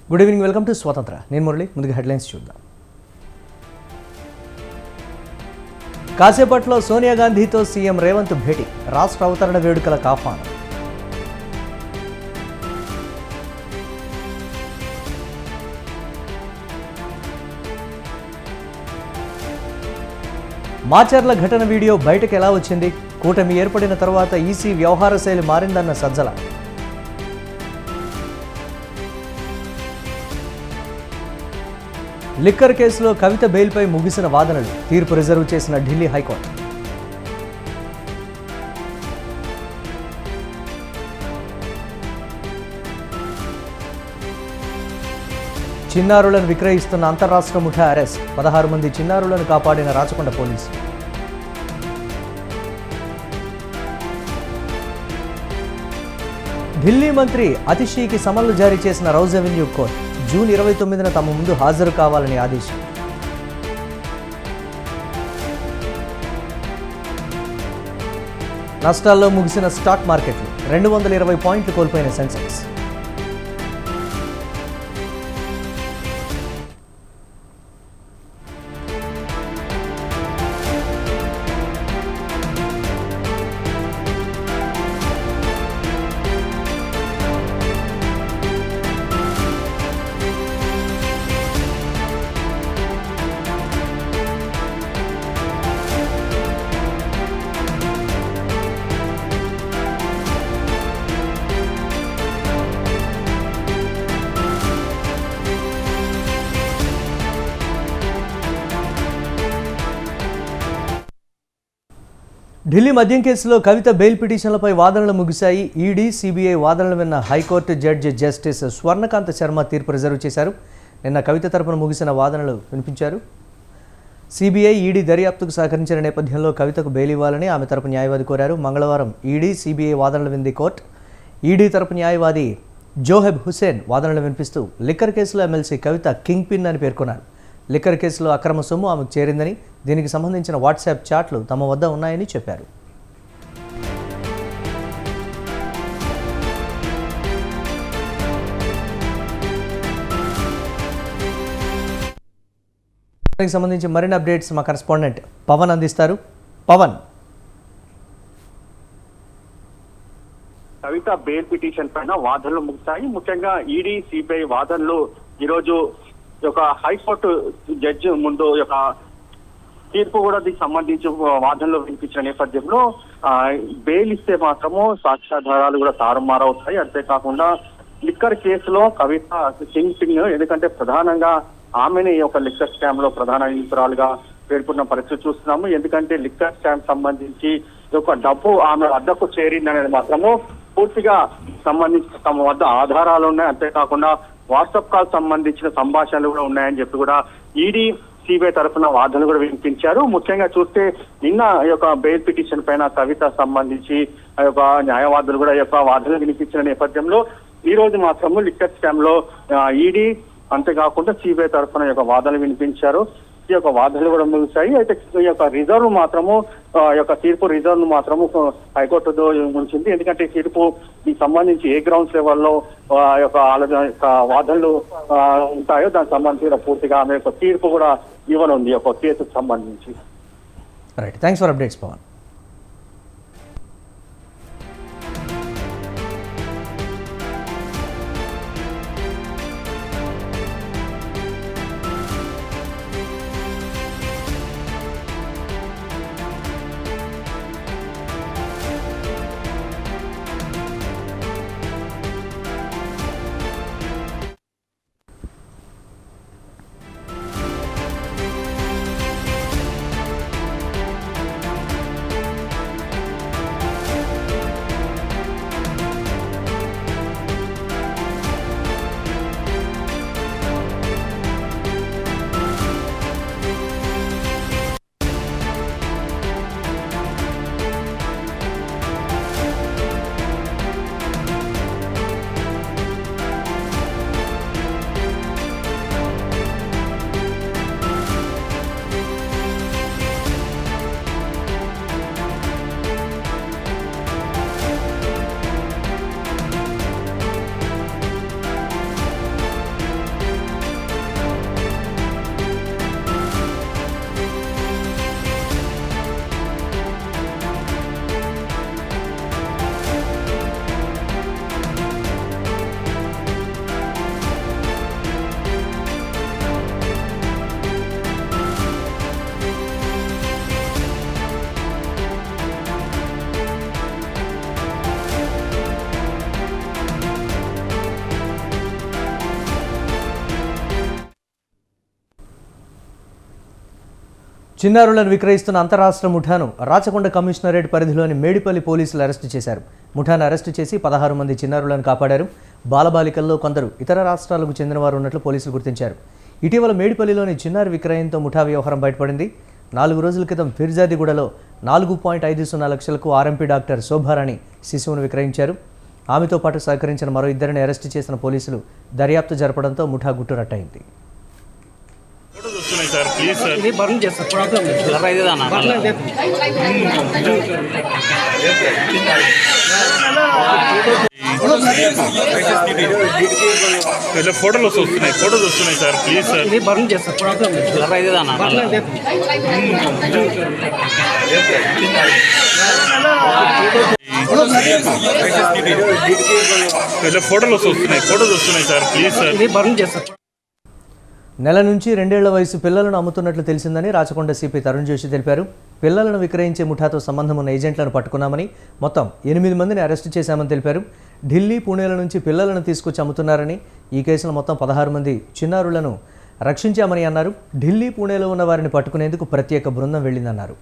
Good evening, welcome to స్వతంత్ర. నేను మురళి. ముందుగా హెడ్లైన్స్ చూద్దాం. కాసేపట్లో సోనియా గాంధీతో సీఎం రేవంత్ భేటీ, రాష్ట్ర అవతరణ వేడుకలకు ఆహ్వానం. మాచర్ల ఘటన వీడియో బయటకు ఎలా వచ్చింది? కూటమి ఏర్పడిన తర్వాత ఈసీ వ్యవహార శైలి మారిందన్న సజ్జల. లిక్కర్ కేసులో కవిత బెయిల్పై ముగిసిన వాదనలు, తీర్పు రిజర్వ్ చేసిన ఢిల్లీ హైకోర్టు. చిన్నారులను విక్రయిస్తున్న అంతర్రాష్ట్ర ముఠా అరెస్ట్, 16 మంది చిన్నారులను కాపాడిన రాచకొండ పోలీసులు. ఢిల్లీ మంత్రి అతిషీకి సమన్లు జారీ చేసిన రౌజ్ అవెన్యూ కోర్టు, జూన్ 29న తమ ముందు హాజరు కావాలని ఆదేశం. నష్టాల్లో ముగిసిన స్టాక్ మార్కెట్లు, 220 పాయింట్లు కోల్పోయిన సెన్సెక్స్. ఢిల్లీ మద్యం కేసులో కవిత బెయిల్ పిటిషన్లపై వాదనలు ముగిశాయి. ఈడీ, సిబిఐ వాదనలు విన్న హైకోర్టు జడ్జి జస్టిస్ స్వర్ణకాంత శర్మ తీర్పు రిజర్వ్ చేశారు. నిన్న కవిత తరపున ముగిసిన వాదనలు వినిపించారు. సిబిఐ, ఈడీ దర్యాప్తుకు సహకరించిన నేపథ్యంలో కవితకు బెయిల్ ఇవ్వాలని ఆమె తరపు న్యాయవాది కోరారు. మంగళవారం ఈడీ, సిబిఐ వాదనలు వింది కోర్టు. ఈడీ తరపు న్యాయవాది జోహెబ్ హుసేన్ వాదనలు వినిపిస్తూ లిక్కర్ కేసులో ఎమ్మెల్సీ కవిత కింగ్ పిన్ అని పేర్కొన్నారు. లిక్కర్ కేసులో అక్రమ సొమ్ము ఆమెకు చేరిందని, దీనికి సంబంధించిన వాట్సాప్ చాట్లు తమ వద్ద ఉన్నాయని చెప్పారు. దీనికి సంబంధించి మరిన్ని అప్డేట్స్ మా కరెస్పాండెంట్ పవన్ అందిస్తారు. పవన్, కవిత బెయిల్ పిటిషన్ పైన వాదనలు ముగిశాయి. ముఖ్యంగా ఈడీ, సిబిఐ వాదనలు ఈరోజు ఒక హైకోర్టు జడ్జి ముందు ఒక తీర్పు కూడా దీనికి సంబంధించి వాదనలు వినిపించిన నేపథ్యంలో బెయిల్ ఇస్తే మాత్రము సాక్ష్యాధారాలు కూడా తారుమారవుతాయి. అంతేకాకుండా లిక్కర్ కేసులో కవిత కింగ్ పిన్, ఎందుకంటే ప్రధానంగా ఆమెని ఒక లిక్కర్ స్కామ్ లో ప్రధాన నిందితురాలుగా పేర్కొన్న పరిస్థితి చూస్తున్నాము. ఎందుకంటే లిక్కర్ స్కామ్ సంబంధించి ఒక డబ్బు ఆమె వద్దకు చేరిందనేది మాత్రము పూర్తిగా సంబంధించి తమ వద్ద ఆధారాలు ఉన్నాయి. అంతేకాకుండా వాట్సాప్ కాల్ సంబంధించిన సంభాషణలు కూడా ఉన్నాయని చెప్పి కూడా ఈడీ, సిబిఐ తరఫున వాదనలు కూడా వినిపించారు. ముఖ్యంగా చూస్తే నిన్న ఈ యొక్క బెయిల్ పిటిషన్ పైన కవిత సంబంధించి ఆ యొక్క న్యాయవాదులు కూడా ఈ యొక్క వాదనలు వినిపించిన నేపథ్యంలో ఈ రోజు మాత్రము లిక్కర్ స్కామ్ లో ఈడీ, అంతేకాకుండా సిబిఐ తరఫున ఈ యొక్క వాదనలు వినిపించారు. ఈ యొక్క వాదనలు కూడా ముగిశాయి. అయితే ఈ యొక్క రిజర్వ్ మాత్రము ఈ యొక్క తీర్పు రిజర్వ్ మాత్రము హైకోర్టు ఉంచింది. ఎందుకంటే తీర్పు దీనికి సంబంధించి ఏ గ్రౌండ్స్ లెవెల్లో యొక్క వాదనలు ఉంటాయో దానికి సంబంధించిన పూర్తిగా ఆమె యొక్క తీర్పు కూడా ఇవ్వనుంది ఈ యొక్క కేసుకు సంబంధించి. Right, thanks for updates Pawan. చిన్నారులను విక్రయిస్తున్న అంతరాష్ట్ర ముఠాను రాచకొండ కమిషనరేట్ పరిధిలోని మేడిపల్లి పోలీసులు అరెస్టు చేశారు. ముఠాను అరెస్టు చేసి 16 మంది చిన్నారులను కాపాడారు. బాలబాలికల్లో కొందరు ఇతర రాష్ట్రాలకు చెందినవారు ఉన్నట్లు పోలీసులు గుర్తించారు. ఇటీవల మేడిపల్లిలోని చిన్నారి విక్రయంతో ముఠా వ్యవహారం బయటపడింది. 4 రోజుల క్రితం ఫిర్జాదిగూడలో 4.50 లక్షలకు ఆర్ఎంపీ డాక్టర్ శోభారాణి శిశువును విక్రయించారు. ఆమెతో పాటు సహకరించిన మరో ఇద్దరిని అరెస్టు చేసిన పోలీసులు దర్యాప్తు జరపడంతో ముఠా గుట్టురట్టయింది. ఫోటోలు వస్తున్నాయి సార్ ప్లీజ్ సార్ ఇది బర్న్ చేస్తారు ప్రాబ్లం ఫోటోలు వస్తున్నాయి సార్ ప్లీజ్ సార్ ఇది బర్న్ చేస్తారు. నెల నుంచి 2 ఏళ్ల వయసు పిల్లలను అమ్ముతున్నట్లు తెలిసిందని రాచకొండ సిపి తరుణ్ జోషి తెలిపారు. పిల్లలను విక్రయించే ముఠాతో సంబంధం ఉన్న ఏజెంట్లను పట్టుకున్నామని, మొత్తం 8 మందిని అరెస్టు చేశామని తెలిపారు. ఢిల్లీ, పూణేల నుంచి పిల్లలను తీసుకొచ్చి అమ్ముతున్నారని, ఈ కేసులో మొత్తం 16 మంది చిన్నారులను రక్షించామని అన్నారు. ఢిల్లీ, పూణేలో ఉన్న వారిని పట్టుకునేందుకు ప్రత్యేక బృందం వెళ్ళిందన్నారు.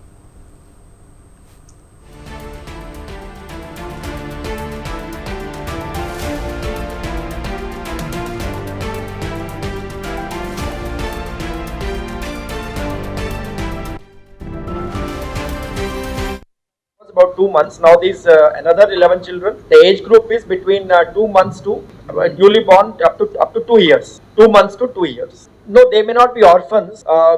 About 2 months. Now these another 11 children. The age group is between 2 months to newly born up to 2 years. 2 months to 2 years. No, they may not be orphans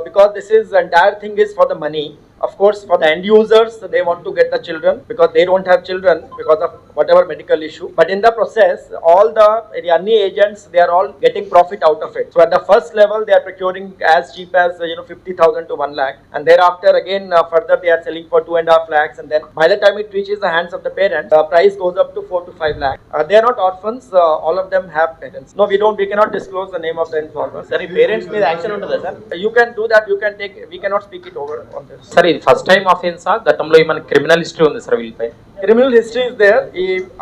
because this is entire thing is for the money. Of course, for the end users, they want to get the children because they don't have children because of whatever medical issue. But in the process, all the Anni agents, they are all getting profit out of it. So at the first level, they are procuring as cheap as 50,000 to 1 lakh, and thereafter again further they are selling for 2.5 lakhs, and then by the time it reaches the hands of the parents, the price goes up to 4 to 5 lakhs. They are not orphans. All of them have parents. No, we cannot disclose the name of the informers. Sir, parents మీద action ఉంటుందా sir? You can do that. You can take. We cannot speak it over on this. Sir ఇది first time offence గతంలో ఏమైనా criminal history ఉంది sir వీళ్ళపై? Criminal history is there.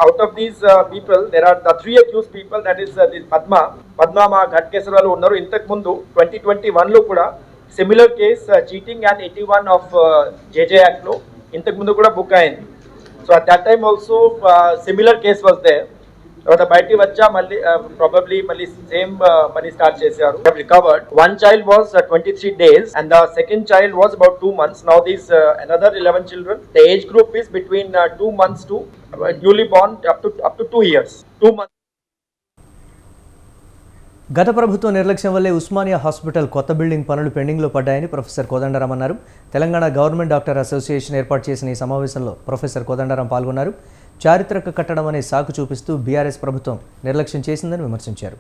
Out of these people, there are the 3 accused people. That is this Padma మా ఘట్ కేసులో ఉన్నారు. ఇంతకు ముందు 2021 లో కూడా similar case cheating and 81 of JJ act లో ఇంతకు ముందు కూడా బుక్ అయింది. So at that time also similar case was there. తర్వాత బయటికి వచ్చా మళ్ళీ ప్రాబబ్లీ మళ్ళీ సేమ్ మనీ స్టార్ట్ చేశారు. Recovered 1 child was 23 days and the second child was about 2 months. Now these another 11 children. The age group is between 2 months to newly born up to 2 years. 2 months. గత ప్రభుత్వ నిర్లక్ష్యం వల్లే Osmania hospital కొత్త building పనులు పెండింగ్లో పడ్డాయని professor Kodandaram అన్నారు. Telangana government doctor association ఏర్పాటు చేసిన ఈ సమావేశంలో ప్రొఫెసర్ కోదండరాం పాల్గొన్నారు. చారిత్రక కట్టడం అనే సాకు చూపిస్తూ బీఆర్ఎస్ ప్రభుత్వం నిర్లక్ష్యం చేసిందని విమర్శించారు.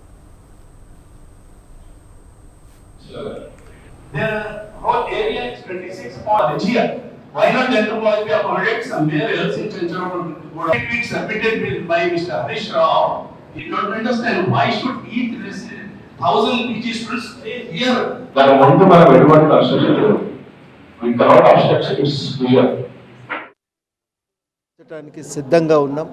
సిద్ధంగా ఉన్నాం.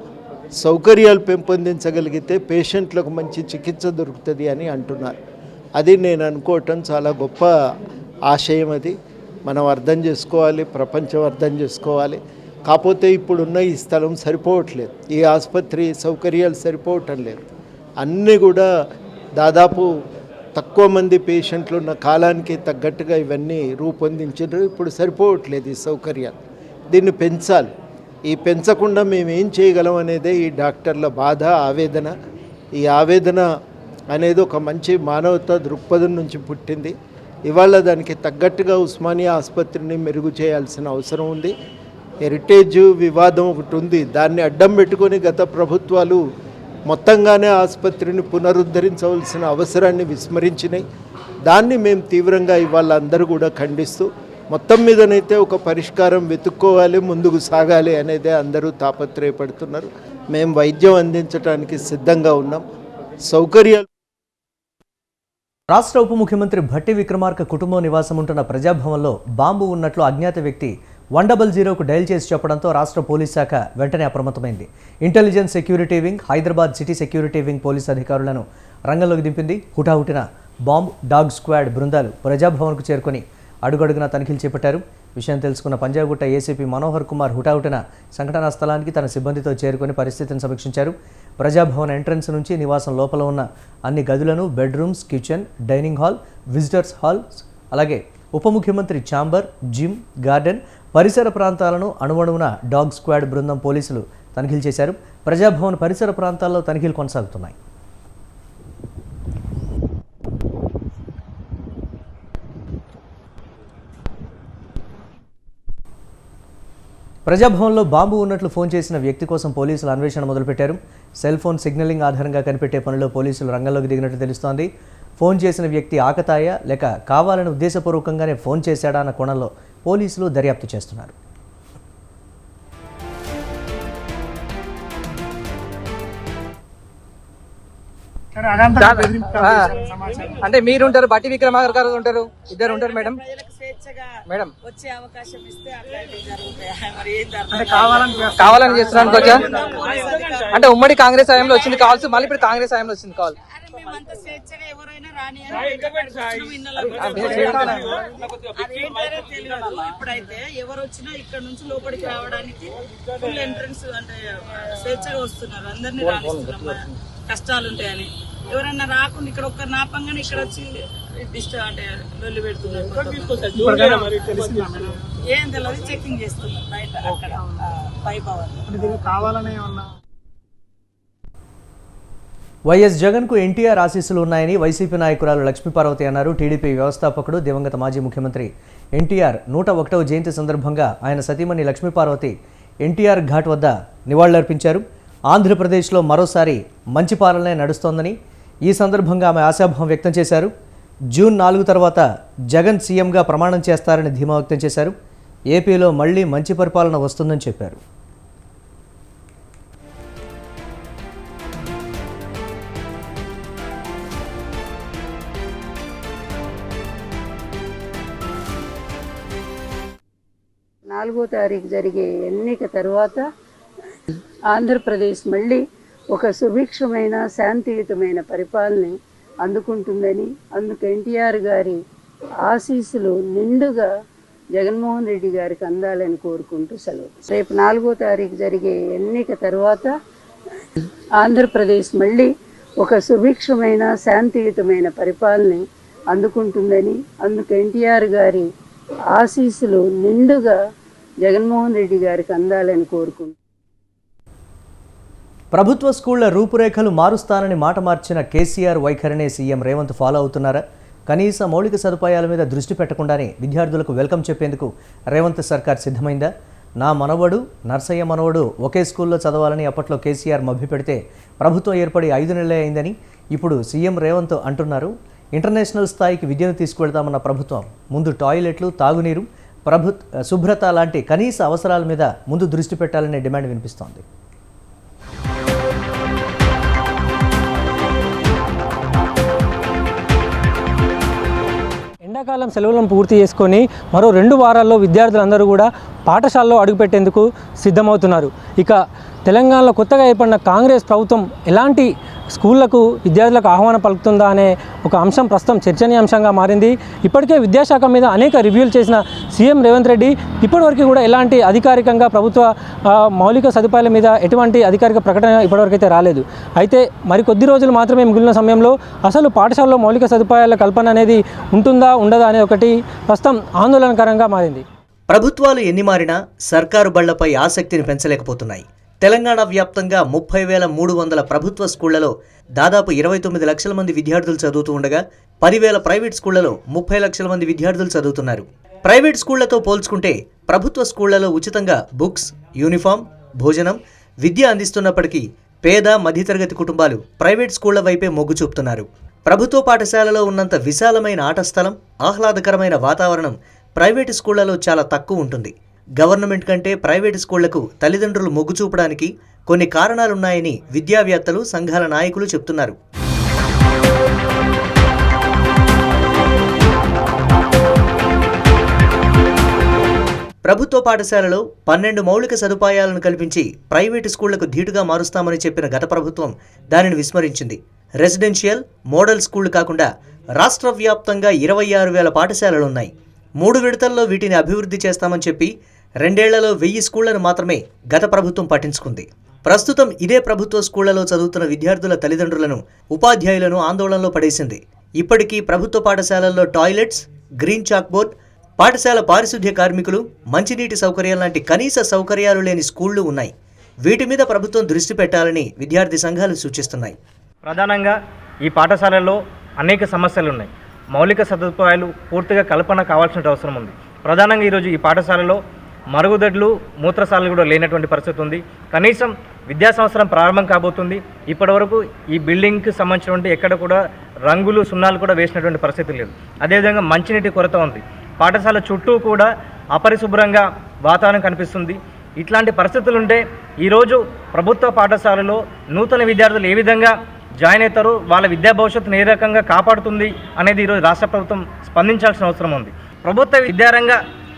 సౌకర్యాలు పెంపొందించగలిగితే పేషెంట్లకు మంచి చికిత్స దొరుకుతుంది అని అంటున్నారు. అది నేను అనుకోవటం చాలా గొప్ప ఆశయం. అది మనం అర్థం చేసుకోవాలి, ప్రపంచం అర్థం చేసుకోవాలి. కాకపోతే ఇప్పుడున్న ఈ స్థలం సరిపోవట్లేదు, ఈ ఆసుపత్రి సౌకర్యాలు సరిపోవటం లేదు. అన్నీ కూడా దాదాపు తక్కువ మంది పేషెంట్లు ఉన్న కాలానికి తగ్గట్టుగా ఇవన్నీ రూపొందించారు. ఇప్పుడు సరిపోవట్లేదు ఈ సౌకర్యాలు. దీన్ని పెంచాలి. ఈ పెంచకుండా మేము ఏం చేయగలం అనేదే ఈ డాక్టర్ల బాధ, ఆవేదన. ఈ ఆవేదన అనేది ఒక మంచి మానవతా దృక్పథం నుంచి పుట్టింది. ఇవాళ దానికి తగ్గట్టుగా ఉస్మానియా ఆసుపత్రిని మెరుగు చేయాల్సిన అవసరం ఉంది. హెరిటేజ్ వివాదం ఒకటి ఉంది, దాన్ని అడ్డం పెట్టుకొని గత ప్రభుత్వాలు మొత్తంగానే ఆసుపత్రిని పునరుద్ధరించవలసిన అవసరాన్ని విస్మరించినాయి. దాన్ని మేము తీవ్రంగా ఇవాళ అందరూ కూడా ఖండిస్తూ మొత్తం మీదనైతే ఒక పరిష్కారం వెతుక్కోవాలి, ముందుకు సాగాలి అనేదే అందరూ తాపత్రయపడుతున్నారు. మేము వైద్యం అందించడానికి సిద్ధంగా ఉన్నాం. సౌకర్యాలు రాష్ట్ర ఉప ముఖ్యమంత్రి భట్టి విక్రమార్క కుటుంబం నివాసం ఉంటున్న ప్రజాభవన్లో బాంబు ఉన్నట్లు అజ్ఞాత వ్యక్తి 100కు డయల్ చేసి చెప్పడంతో రాష్ట్ర పోలీస్ శాఖ వెంటనే అప్రమత్తమైంది. Intelligence security wing, Hyderabad city security wing police అధికారులను రంగంలోకి దింపింది. హుటాహుటిన బాంబ్ డాగ్ స్క్వాడ్ బృందాలు ప్రజాభవన్కు చేరుకొని అడుగడుగునా తనిఖీలు చేపట్టారు. విషయం తెలుసుకున్న పంజాగుట్ట ఏసీపీ మనోహర్ కుమార్ హుటాహుటిన సంఘటనా స్థలానికి తన సిబ్బందితో చేరుకొని పరిస్థితిని సమీక్షించారు. ప్రజాభవన్ ఎంట్రన్స్ నుంచి నివాసం లోపల ఉన్న అన్ని గదులను, bedrooms, kitchen, dining hall, visitors halls, అలాగే ఉప ముఖ్యమంత్రి ఛాంబర్, జిమ్, గార్డెన్, పరిసర ప్రాంతాలను అణువణువున డాగ్ స్క్వాడ్ బృందం పోలీసులు తనిఖీలు చేశారు. ప్రజాభవన్ పరిసర ప్రాంతాల్లో తనిఖీలు కొనసాగుతున్నాయి. ప్రజాభవన్లో బాంబు ఉన్నట్లు ఫోన్ చేసిన వ్యక్తి కోసం పోలీసులు అన్వేషణ మొదలుపెట్టారు. సెల్ ఫోన్ సిగ్నలింగ్ ఆధారంగా కనిపెట్టే పనిలో పోలీసులు రంగంలోకి దిగినట్లు తెలుస్తోంది. ఫోన్ చేసిన వ్యక్తి ఆకతాయ లేక కావాలని ఉద్దేశపూర్వకంగానే ఫోన్ చేశాడా అన్న కోణంలో పోలీసులు దర్యాప్తు చేస్తున్నారు. అంటే మీరు ఉంటారు, బట్టి విక్రమార్క గారు ఉంటారు, ఇద్దరు ఉంటారు మేడం. మేడం వచ్చే అవకాశం ఇస్తే అట్లాంటివి జరుగుతాయి. మరి ఏం కావాలని చేస్తున్నాను కొంచెం. అంటే ఉమ్మడి కాంగ్రెస్ హయాంలో వచ్చింది కాల్స్, మళ్ళీ ఇప్పుడు కాంగ్రెస్ హయాంలో వచ్చింది కాల్. మేమంతా స్వేచ్ఛగా ఎవరైనా రాని తెలియదు. ఇప్పుడైతే ఎవరు వచ్చినా ఇక్కడ నుంచి లోపలికి రావడానికి ఫుల్ ఎంట్రన్స్, అంటే స్వేచ్ఛగా వస్తున్నారు. అందరినీ రానిస్తున్నాం, కష్టాలు ఉంటాయని. ఎవరన్నా రాకుండా ఇక్కడ ఒక్కరు నాపంగానే ఇక్కడ వచ్చి డిస్టర్బ్ అంటే లొల్లి పెడుతున్నారు. ఏం తెలియదు, చెకింగ్ చేస్తున్నారు బయట అక్కడ కావాలనే ఉన్నా. వైఎస్ జగన్కు ఎన్టీఆర్ ఆశీస్సులు ఉన్నాయని వైసీపీ నాయకురాలు లక్ష్మీపార్వతి అన్నారు. టీడీపీ వ్యవస్థాపకుడు దివంగత మాజీ ముఖ్యమంత్రి ఎన్టీఆర్ 101వ జయంతి సందర్భంగా ఆయన సతీమణి లక్ష్మీపార్వతి ఎన్టీఆర్ ఘాట్ వద్ద నివాళులర్పించారు. ఆంధ్రప్రదేశ్లో మరోసారి మంచి పాలనే నడుస్తోందని, ఈ సందర్భంగా ఆమె ఆశాభావం వ్యక్తం చేశారు. జూన్ 4 తర్వాత జగన్ సీఎంగా ప్రమాణం చేస్తారని ధీమా వ్యక్తం చేశారు. ఏపీలో మళ్లీ మంచి పరిపాలన వస్తుందని చెప్పారు. నాలుగో తారీఖు జరిగే ఎన్నిక తరువాత ఆంధ్రప్రదేశ్ మళ్ళీ ఒక సుభిక్షమైన శాంతియుతమైన పరిపాలన అందుకుంటుందని, అందుకు ఎన్టీఆర్ గారి ఆశీస్సులు నిండుగా జగన్మోహన్ రెడ్డి గారికి అందాలని కోరుకుంటూ సెలవు. రేపు 4వ తారీఖు జరిగే ఎన్నిక తరువాత ఆంధ్రప్రదేశ్ మళ్ళీ ఒక సుభిక్షమైన శాంతియుతమైన పరిపాలన అందుకుంటుందని, అందుకు ఎన్టీఆర్ గారి ఆశీస్సులు నిండుగా జగన్మోహన్ రెడ్డి గారికి అందాలని కోరుకుంటూ. ప్రభుత్వ స్కూళ్ల రూపురేఖలు మారుస్తానని మాట మార్చిన కేసీఆర్ వైఖరినే సీఎం రేవంత్ ఫాలో అవుతున్నారా? కనీస మౌలిక సదుపాయాల మీద దృష్టి పెట్టకుండానే విద్యార్థులకు వెల్కమ్ చెప్పేందుకు రేవంత్ సర్కార్ సిద్ధమైందా? నా మనవడు, నర్సయ్య మనవడు ఒకే స్కూల్లో చదవాలని అప్పట్లో కేసీఆర్ మభ్యపెడితే ప్రభుత్వం ఏర్పడి 5 నెలలే అయిందని ఇప్పుడు సీఎం రేవంత్ అంటున్నారు. ఇంటర్నేషనల్ స్థాయికి విద్యను తీసుకువెళ్తామన్న ప్రభుత్వం ముందు టాయిలెట్లు, తాగునీరు, శుభ్రత లాంటి కనీస అవసరాల మీద ముందు దృష్టి పెట్టాలనే డిమాండ్ వినిపిస్తోంది. ఎండాకాలం సెలవులను పూర్తి చేసుకొని మరో 2 వారాల్లో విద్యార్థులందరూ కూడా పాఠశాలలో అడుగుపెట్టేందుకు సిద్ధమవుతున్నారు. ఇక తెలంగాణలో కొత్తగా ఏర్పడిన కాంగ్రెస్ ప్రభుత్వం ఎలాంటి స్కూళ్లకు విద్యార్థులకు ఆహ్వానం పలుకుతుందా అనే ఒక అంశం ప్రస్తుతం చర్చనీయాంశంగా మారింది. ఇప్పటికే విద్యాశాఖ మీద అనేక రివ్యూలు చేసిన సీఎం రేవంత్ రెడ్డి ఇప్పటివరకు కూడా ఎలాంటి అధికారికంగా ప్రభుత్వ మౌలిక సదుపాయాల మీద ఎటువంటి అధికారిక ప్రకటన ఇప్పటివరకు అయితే రాలేదు. అయితే మరికొద్ది రోజులు మాత్రమే మిగిలిన సమయంలో అసలు పాఠశాలలో మౌలిక సదుపాయాల కల్పన అనేది ఉంటుందా ఉండదా అనే ఒకటి ప్రస్తుతం ఆందోళనకరంగా మారింది. ప్రభుత్వాలు ఎన్ని మారినా సర్కారు బళ్లపై ఆసక్తిని పెంచలేకపోతున్నాయి. తెలంగాణ వ్యాప్తంగా 30,300 ప్రభుత్వ స్కూళ్లలో దాదాపు 29 లక్షల మంది విద్యార్థులు చదువుతూ ఉండగా 10,000 ప్రైవేట్ స్కూళ్లలో 30 లక్షల మంది విద్యార్థులు చదువుతున్నారు. ప్రైవేట్ స్కూళ్లతో పోల్చుకుంటే ప్రభుత్వ స్కూళ్లలో ఉచితంగా బుక్స్, యూనిఫామ్, భోజనం, విద్య అందిస్తున్నప్పటికీ పేద మధ్యతరగతి కుటుంబాలు ప్రైవేట్ స్కూళ్ల వైపే మొగ్గు చూపుతున్నారు. ప్రభుత్వ పాఠశాలలో ఉన్నంత విశాలమైన ఆట స్థలం, ఆహ్లాదకరమైన వాతావరణం ప్రైవేటు స్కూళ్లలో చాలా తక్కువ ఉంటుంది. గవర్నమెంట్ కంటే ప్రైవేటు స్కూళ్లకు తల్లిదండ్రులు మొగ్గు చూపడానికి కొన్ని కారణాలున్నాయని విద్యావేత్తలు, సంఘాల నాయకులు చెబుతున్నారు. ప్రభుత్వ పాఠశాలలో 12 మౌలిక సదుపాయాలను కల్పించి ప్రైవేటు స్కూళ్లకు ధీటుగా మారుస్తామని చెప్పిన గత ప్రభుత్వం దానిని విస్మరించింది. రెసిడెన్షియల్, మోడల్ స్కూళ్లు కాకుండా రాష్ట్ర వ్యాప్తంగా 26,000 పాఠశాలలున్నాయి. 3 విడతల్లో వీటిని అభివృద్ధి చేస్తామని చెప్పి 2 ఏళ్లలో 1000 స్కూళ్లను మాత్రమే గత ప్రభుత్వం పట్టించుకుంది. ప్రస్తుతం ఇదే ప్రభుత్వ స్కూళ్లలో చదువుతున్న విద్యార్థుల తల్లిదండ్రులను, ఉపాధ్యాయులను ఆందోళనలో పడేసింది. ఇప్పటికీ ప్రభుత్వ పాఠశాలల్లో టాయిలెట్స్, గ్రీన్ చాక్ బోర్డ్, పాఠశాల పారిశుద్ధ్య కార్మికులు, మంచినీటి సౌకర్యాలు లాంటి కనీస సౌకర్యాలు లేని స్కూళ్లు ఉన్నాయి. వీటి మీద ప్రభుత్వం దృష్టి పెట్టాలని విద్యార్థి సంఘాలు సూచిస్తున్నాయి. ప్రధానంగా ఈ పాఠశాలల్లో అనేక సమస్యలు ఉన్నాయి. మౌలిక సదుపాయాలు పూర్తిగా కల్పన కావాల్సిన అవసరం ఉంది. ప్రధానంగా ఈరోజు ఈ పాఠశాలలో మరుగుదొడ్లు, మూత్రశాలలు కూడా లేనటువంటి పరిస్థితి ఉంది. కనీసం విద్యా సంవత్సరం ప్రారంభం కాబోతుంది. ఇప్పటివరకు ఈ బిల్డింగ్కి సంబంధించినటువంటి ఎక్కడ కూడా రంగులు, సున్నాలు కూడా వేసినటువంటి పరిస్థితి లేదు. అదేవిధంగా మంచినీటి కొరత ఉంది. పాఠశాల చుట్టూ కూడా అపరిశుభ్రంగా వాతావరణం కనిపిస్తుంది. ఇట్లాంటి పరిస్థితులు ఉంటే ఈరోజు ప్రభుత్వ పాఠశాలలో నూతన విద్యార్థులు ఏ విధంగా జాయిన్ అవుతారు, వాళ్ళ విద్యా భవిష్యత్తును ఏ రకంగా కాపాడుతుంది అనేది ఈరోజు రాష్ట్ర ప్రభుత్వం స్పందించాల్సిన అవసరం ఉంది. ప్రభుత్వ విద్యారంగ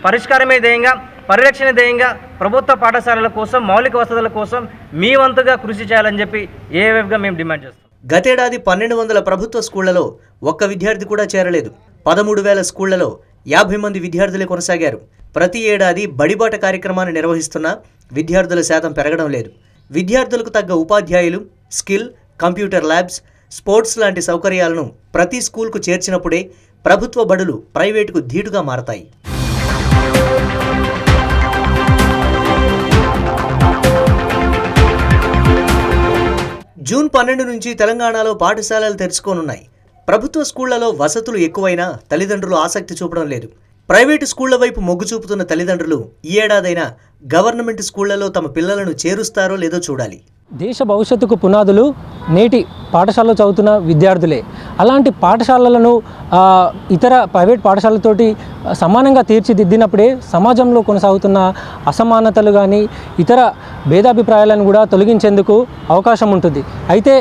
పరిష్కారమే ధ్యేయంగా, పరిరక్షణ ధ్యేయంగా ప్రభుత్వ పాఠశాలల కోసం, మౌలిక వసతుల కోసం మీ వంతుగా కృషి చేయాలని చెప్పి ఏవేవిగా మేము డిమాండ్ చేస్తాం. గతేడాది 1200 ప్రభుత్వ స్కూళ్లలో ఒక్క విద్యార్థి కూడా చేరలేదు. 13,000 స్కూళ్లలో 50 మంది విద్యార్థులే కొనసాగారు. ప్రతి ఏడాది బడిబాట కార్యక్రమాన్ని నిర్వహిస్తున్నా విద్యార్థుల శాతం పెరగడం లేదు. విద్యార్థులకు తగ్గ ఉపాధ్యాయులు, స్కిల్, కంప్యూటర్ ల్యాబ్స్, స్పోర్ట్స్ లాంటి సౌకర్యాలను ప్రతి స్కూల్కు చేర్చినప్పుడే ప్రభుత్వ బడులు ప్రైవేటుకు ధీటుగా మారతాయి. జూన్ 12 నుంచి తెలంగాణలో పాఠశాలలు తెరుచుకోనున్నాయి. ప్రభుత్వ స్కూళ్లలో వసతులు ఎక్కువైనా తల్లిదండ్రులు ఆసక్తి చూపడం లేదు. ప్రైవేటు స్కూళ్ల వైపు మొగ్గు చూపుతున్న తల్లిదండ్రులు ఈ ఏడాదైనా గవర్నమెంట్ స్కూళ్లలో తమ పిల్లలను చేరుస్తారో లేదో చూడాలి. దేశ భవిష్యత్తుకు పునాదులు నేటి పాఠశాలలో చదువుతున్న విద్యార్థులే. అలాంటి పాఠశాలలను ఇతర ప్రైవేట్ పాఠశాలతోటి సమానంగా తీర్చిదిద్దినప్పుడే సమాజంలో కొనసాగుతున్న అసమానతలు కానీ ఇతర భేదాభిప్రాయాలను కూడా తొలగించేందుకు అవకాశం ఉంటుంది. అయితే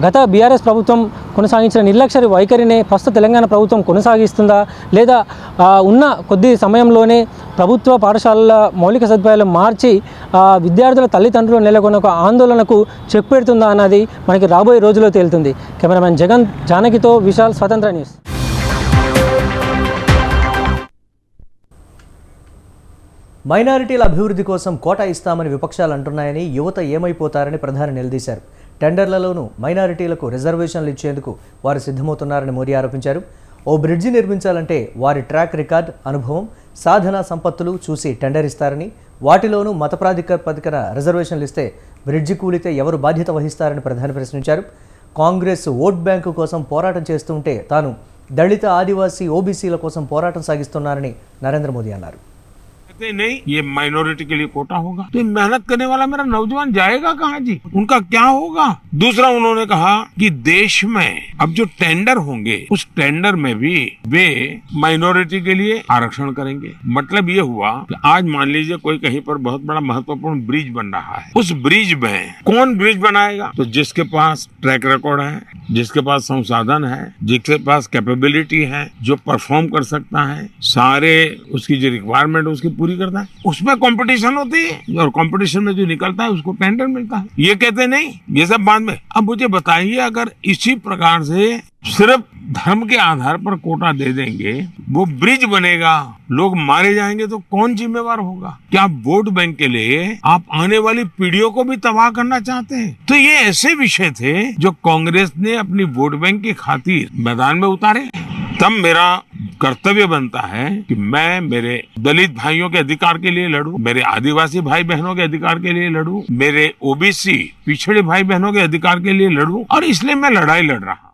గత బీఆర్ఎస్ ప్రభుత్వం కొనసాగించిన నిర్లక్ష్య వైఖరినే ప్రస్తుత తెలంగాణ ప్రభుత్వం కొనసాగిస్తుందా, లేదా ఉన్న కొద్ది సమయంలోనే ప్రభుత్వ పాఠశాలల మౌలిక సదుపాయాలు మార్చి విద్యార్థుల తల్లిదండ్రులు నెలకొన్న ఒక ఆందోళనకు చెక్ పెడుతుందా అన్నది మనకి రాబోయే రోజుల్లో తేలుతుంది. కెమెరామెన్ జగన్ జానకితో విశాల్, స్వతంత్ర న్యూస్. మైనారిటీల అభివృద్ధి కోసం కోటా ఇస్తామని విపక్షాలు అంటున్నాయని, యువత ఏమైపోతారని ప్రధాని నిలదీశారు. టెండర్లలోనూ మైనారిటీలకు రిజర్వేషన్లు ఇచ్చేందుకు వారు సిద్ధమవుతున్నారని మోదీ ఆరోపించారు. ఓ బ్రిడ్జి నిర్మించాలంటే వారి ట్రాక్ రికార్డ్, అనుభవం, సాధన సంపత్తులు చూసి టెండర్ ఇస్తారని, వాటిలోనూ మత ప్రాతిపదికన రిజర్వేషన్లు ఇస్తే బ్రిడ్జి కూలితే ఎవరు బాధ్యత వహిస్తారని ప్రధాని ప్రశ్నించారు. కాంగ్రెస్ ఓట్ బ్యాంకు కోసం పోరాటం చేస్తుంటే తాను దళిత, ఆదివాసీ, ఓబీసీల కోసం పోరాటం సాగిస్తున్నారని నరేంద్ర మోదీ అన్నారు. नहीं, ये माइनॉरिटी के लिए कोटा होगा तो मेहनत करने वाला मेरा नौजवान जाएगा कहाँ जी? उनका क्या होगा? दूसरा उन्होंने कहा कि देश में अब जो टेंडर होंगे उस टेंडर में भी वे माइनॉरिटी के लिए आरक्षण करेंगे. मतलब ये हुआ कि आज मान लीजिए कोई कहीं पर बहुत बड़ा महत्वपूर्ण ब्रिज बन रहा है. उस ब्रिज में कौन ब्रिज बनाएगा? तो जिसके पास ट्रैक रिकॉर्ड है, जिसके पास संसाधन है, जिसके पास कैपेबिलिटी है, जो परफॉर्म कर सकता है, सारे उसकी जो रिक्वायरमेंट उसकी पूरी करता है, उसमें कंपटीशन होती है और कंपटीशन में जो निकलता है उसको टेंडर मिलता है. ये कहते नहीं, ये सब बाद में. अब मुझे बताइए, अगर इसी प्रकार से सिर्फ धर्म के आधार पर कोटा दे देंगे, वो ब्रिज बनेगा, लोग मारे जाएंगे तो कौन जिम्मेवार होगा? क्या वोट बैंक के लिए आप आने वाली पीढ़ियों को भी तबाह करना चाहते हैं? तो ये ऐसे विषय थे जो कांग्रेस ने अपनी वोट बैंक की खातिर मैदान में उतारे. तब मेरा कर्तव्य बनता है कि मैं मेरे दलित भाइयों के अधिकार के लिए लड़ूं, मेरे आदिवासी भाई बहनों के अधिकार के लिए लड़ूं, मेरे ओबीसी पिछड़े भाई बहनों के अधिकार के लिए लड़ूं, और इसलिए मैं लड़ाई लड़ रहा.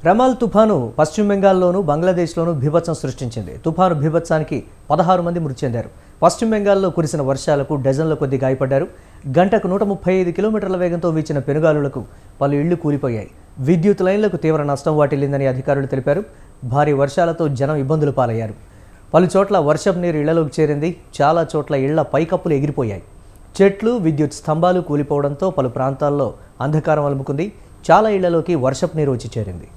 రమాల్ తుఫాను పశ్చిమ బెంగాల్లోనూ బంగ్లాదేశ్లోనూ బీభత్సం సృష్టించింది. తుఫాను బీభత్సానికి 16 మంది మృతి చెందారు. పశ్చిమ బెంగాల్లో కురిసిన వర్షాలకు డజన్ల కొద్ది గాయపడ్డారు. గంటకు 135 కిలోమీటర్ల వేగంతో వీచిన పెనుగాలులకు పలు ఇళ్లు కూలిపోయాయి. విద్యుత్ లైన్లకు తీవ్ర నష్టం వాటిల్లిందని అధికారులు తెలిపారు. భారీ వర్షాలతో జనం ఇబ్బందులు పాలయ్యారు. పలు చోట్ల వర్షపు నీరు ఇళ్లలోకి చేరింది. చాలా చోట్ల ఇళ్ల పైకప్పులు ఎగిరిపోయాయి. చెట్లు, విద్యుత్ స్తంభాలు కూలిపోవడంతో పలు ప్రాంతాల్లో అంధకారం అలుముకుంది. చాలా ఇళ్లలోకి వర్షపు నీరు వచ్చి చేరింది.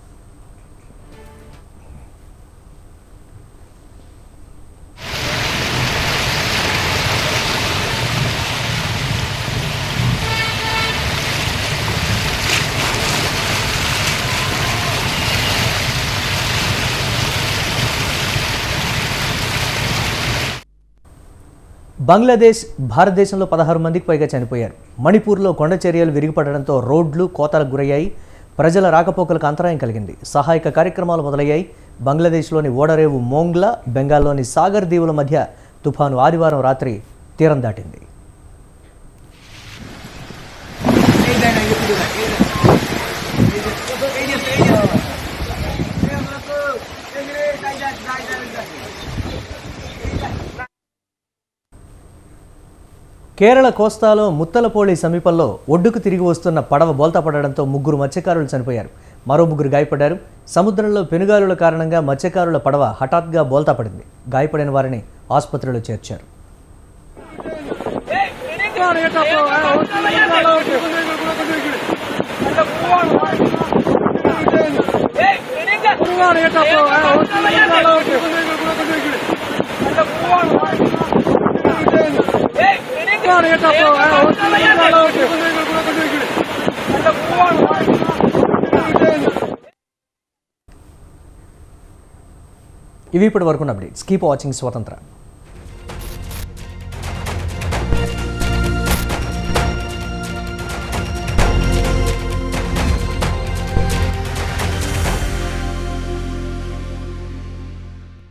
బంగ్లాదేశ్ భారతదేశంలో 16 మందికి పైగా చనిపోయారు. మణిపూర్లో కొండ చర్యలు విరిగిపడడంతో రోడ్లు కోతలకు గురయ్యాయి. ప్రజల రాకపోకలకు అంతరాయం కలిగింది. సహాయక కార్యక్రమాలు మొదలయ్యాయి. బంగ్లాదేశ్లోని ఓడరేవు మోంగ్లా, బెంగాల్లోని సాగర్ దీవుల మధ్య తుఫాను ఆదివారం రాత్రి తీరం దాటింది. కేరళ కోస్తాలో ముత్తలపోళి సమీపంలో ఒడ్డుకు తిరిగి వస్తున్న పడవ బోల్తా పడడంతో 3 మత్స్యకారులు చనిపోయారు. మరో 3 గాయపడ్డారు. సముద్రంలో పెనుగాలుల కారణంగా మత్స్యకారుల పడవ హఠాత్గా బోల్తా పడింది. గాయపడిన వారిని ఆసుపత్రిలో చేర్చారు. ఇవి ఇప్పటి వరకు అప్డేట్స్. కీప్ వాచింగ్ స్వతంత్ర.